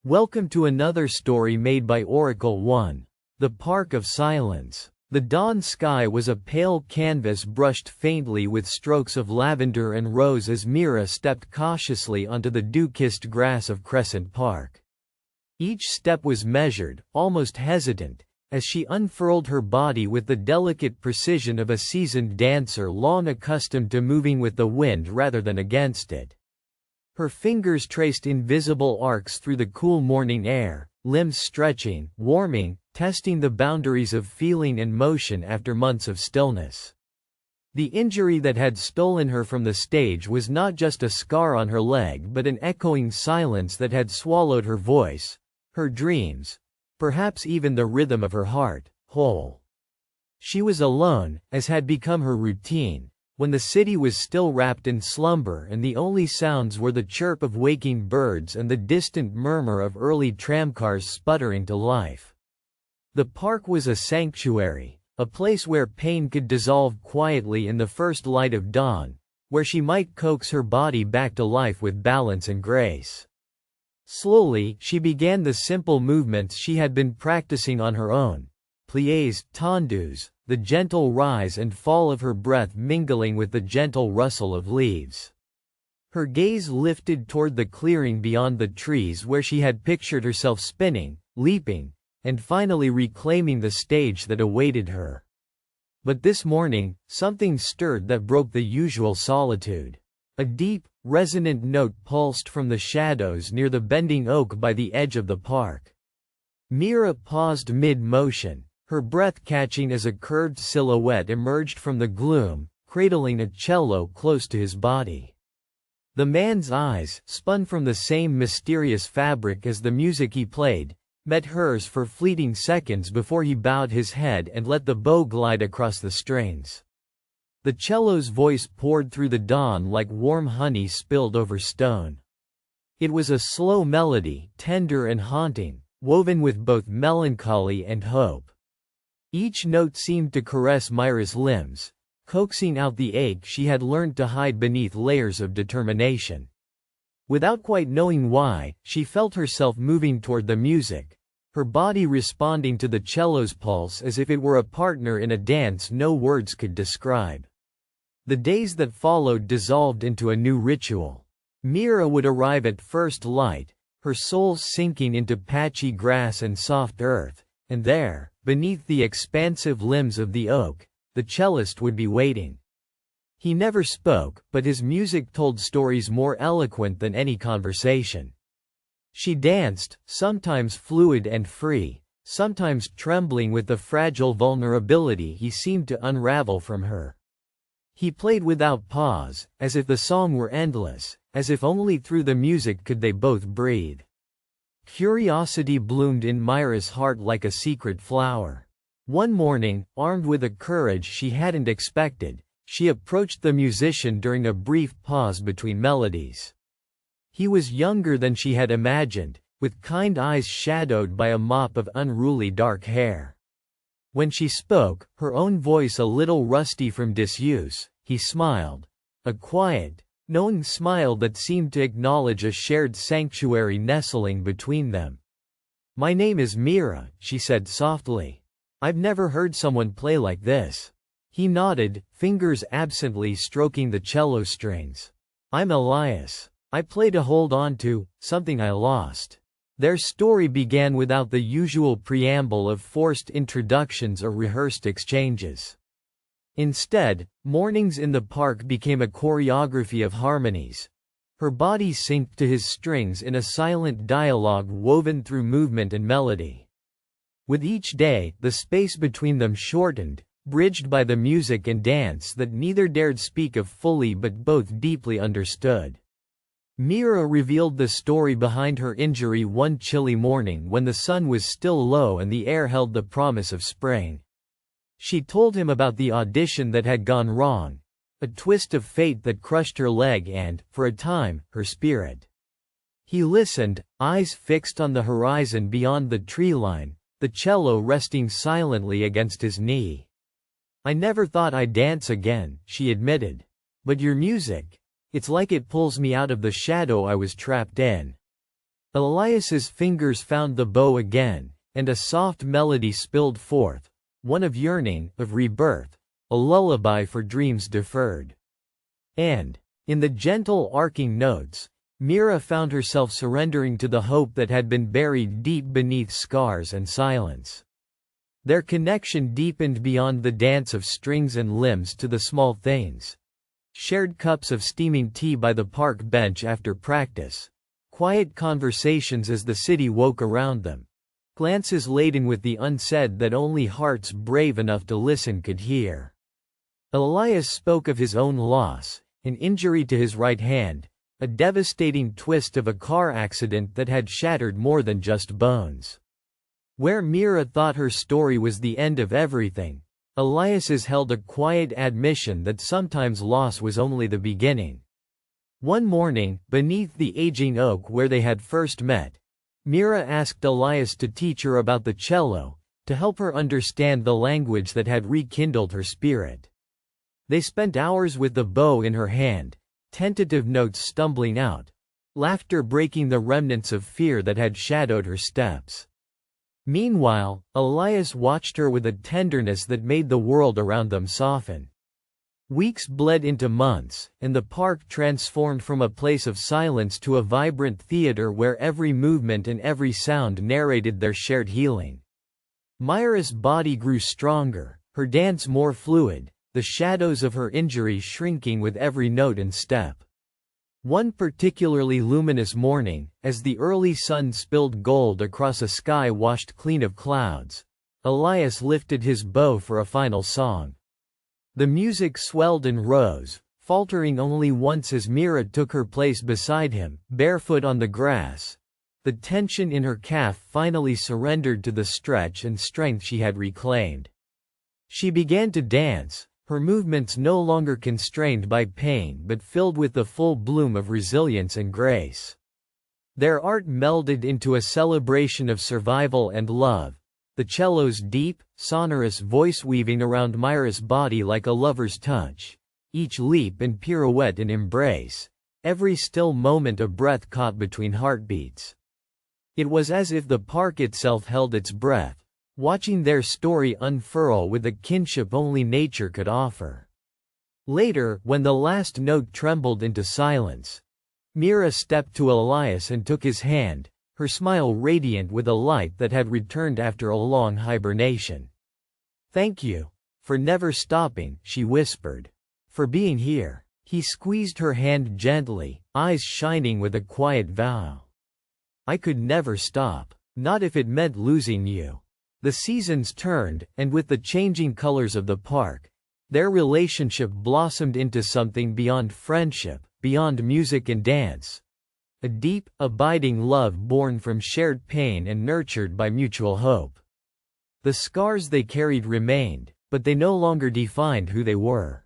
Welcome to another story made by Oracle 1. The Park of Silence. The dawn sky was a pale canvas brushed faintly with strokes of lavender and rose as Mira stepped cautiously onto the dew-kissed grass of Crescent Park. Each step was measured, almost hesitant, as she unfurled her body with the delicate precision of a seasoned dancer long accustomed to moving with the wind rather than against it. Her fingers traced invisible arcs through the cool morning air, limbs stretching, warming, testing the boundaries of feeling and motion after months of stillness. The injury that had stolen her from the stage was not just a scar on her leg but an echoing silence that had swallowed her voice, her dreams, perhaps even the rhythm of her heart, whole. She was alone, as had become her routine, when the city was still wrapped in slumber and the only sounds were the chirp of waking birds and the distant murmur of early tramcars sputtering to life. The park was a sanctuary, a place where pain could dissolve quietly in the first light of dawn, where she might coax her body back to life with balance and grace. Slowly, she began the simple movements she had been practicing on her own: pliés, tendus, the gentle rise and fall of her breath mingling with the gentle rustle of leaves. Her gaze lifted toward the clearing beyond the trees where she had pictured herself spinning, leaping, and finally reclaiming the stage that awaited her. But this morning, something stirred that broke the usual solitude. A deep, resonant note pulsed from the shadows near the bending oak by the edge of the park. Mira paused mid-motion, her breath catching as a curved silhouette emerged from the gloom, cradling a cello close to his body. The man's eyes, spun from the same mysterious fabric as the music he played, met hers for fleeting seconds before he bowed his head and let the bow glide across the strings. The cello's voice poured through the dawn like warm honey spilled over stone. It was a slow melody, tender and haunting, woven with both melancholy and hope. Each note seemed to caress Mira's limbs, coaxing out the ache she had learned to hide beneath layers of determination. Without quite knowing why, she felt herself moving toward the music, her body responding to the cello's pulse as if it were a partner in a dance no words could describe. The days that followed dissolved into a new ritual. Mira would arrive at first light, her soul sinking into patchy grass and soft earth, and there, beneath the expansive limbs of the oak, the cellist would be waiting. He never spoke, but his music told stories more eloquent than any conversation. She danced, sometimes fluid and free, sometimes trembling with the fragile vulnerability he seemed to unravel from her. He played without pause, as if the song were endless, as if only through the music could they both breathe. Curiosity bloomed in Mira's heart like a secret flower. One morning, armed with a courage she hadn't expected, she approached the musician during a brief pause between melodies. He was younger than she had imagined, with kind eyes shadowed by a mop of unruly dark hair. When she spoke, her own voice a little rusty from disuse, he smiled. A quiet, knowing smile that seemed to acknowledge a shared sanctuary nestling between them. "My name is Mira," she said softly. "I've never heard someone play like this." He nodded, fingers absently stroking the cello strings. "I'm Elias. I play to hold on to something I lost." Their story began without the usual preamble of forced introductions or rehearsed exchanges. Instead, mornings in the park became a choreography of harmonies. Her body synced to his strings in a silent dialogue woven through movement and melody. With each day, the space between them shortened, bridged by the music and dance that neither dared speak of fully but both deeply understood. Mira revealed the story behind her injury one chilly morning when the sun was still low and the air held the promise of spring. She told him about the audition that had gone wrong, a twist of fate that crushed her leg and, for a time, her spirit. He listened, eyes fixed on the horizon beyond the tree line, the cello resting silently against his knee. "I never thought I'd dance again," she admitted. "But your music, it's like it pulls me out of the shadow I was trapped in." Elias's fingers found the bow again, and a soft melody spilled forth, one of yearning, of rebirth, a lullaby for dreams deferred. And, in the gentle arcing notes, Mira found herself surrendering to the hope that had been buried deep beneath scars and silence. Their connection deepened beyond the dance of strings and limbs to the small things. Shared cups of steaming tea by the park bench after practice. Quiet conversations as the city woke around them. Glances laden with the unsaid that only hearts brave enough to listen could hear. Elias spoke of his own loss, an injury to his right hand, a devastating twist of a car accident that had shattered more than just bones. Where Mira thought her story was the end of everything, Elias's held a quiet admission that sometimes loss was only the beginning. One morning, beneath the aging oak where they had first met, Mira asked Elias to teach her about the cello, to help her understand the language that had rekindled her spirit. They spent hours with the bow in her hand, tentative notes stumbling out, laughter breaking the remnants of fear that had shadowed her steps. Meanwhile, Elias watched her with a tenderness that made the world around them soften. Weeks bled into months, and the park transformed from a place of silence to a vibrant theater where every movement and every sound narrated their shared healing. Myra's body grew stronger, her dance more fluid, the shadows of her injury shrinking with every note and step. One particularly luminous morning, as the early sun spilled gold across a sky washed clean of clouds, Elias lifted his bow for a final song. The music swelled and rose, faltering only once as Mira took her place beside him, barefoot on the grass. The tension in her calf finally surrendered to the stretch and strength she had reclaimed. She began to dance, her movements no longer constrained by pain but filled with the full bloom of resilience and grace. Their art melded into a celebration of survival and love, the cello's deep, sonorous voice weaving around Myra's body like a lover's touch, each leap and pirouette an embrace, every still moment a breath caught between heartbeats. It was as if the park itself held its breath, watching their story unfurl with a kinship only nature could offer. Later, when the last note trembled into silence, Mira stepped to Elias and took his hand, her smile radiant with a light that had returned after a long hibernation. "Thank you. For never stopping," she whispered. "For being here." He squeezed her hand gently, eyes shining with a quiet vow. "I could never stop. Not if it meant losing you." The seasons turned, and with the changing colors of the park, their relationship blossomed into something beyond friendship, beyond music and dance. A deep, abiding love born from shared pain and nurtured by mutual hope. The scars they carried remained, but they no longer defined who they were.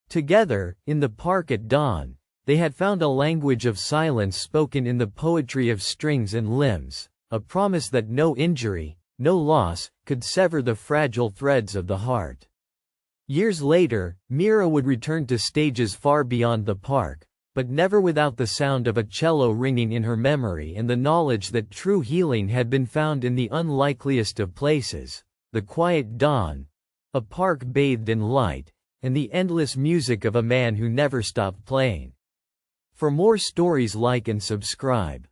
Together, in the park at dawn, they had found a language of silence spoken in the poetry of strings and limbs, a promise that no injury, no loss, could sever the fragile threads of the heart. Years later, Mira would return to stages far beyond the park, but never without the sound of a cello ringing in her memory and the knowledge that true healing had been found in the unlikeliest of places, the quiet dawn, a park bathed in light, and the endless music of a man who never stopped playing. For more stories, like and subscribe.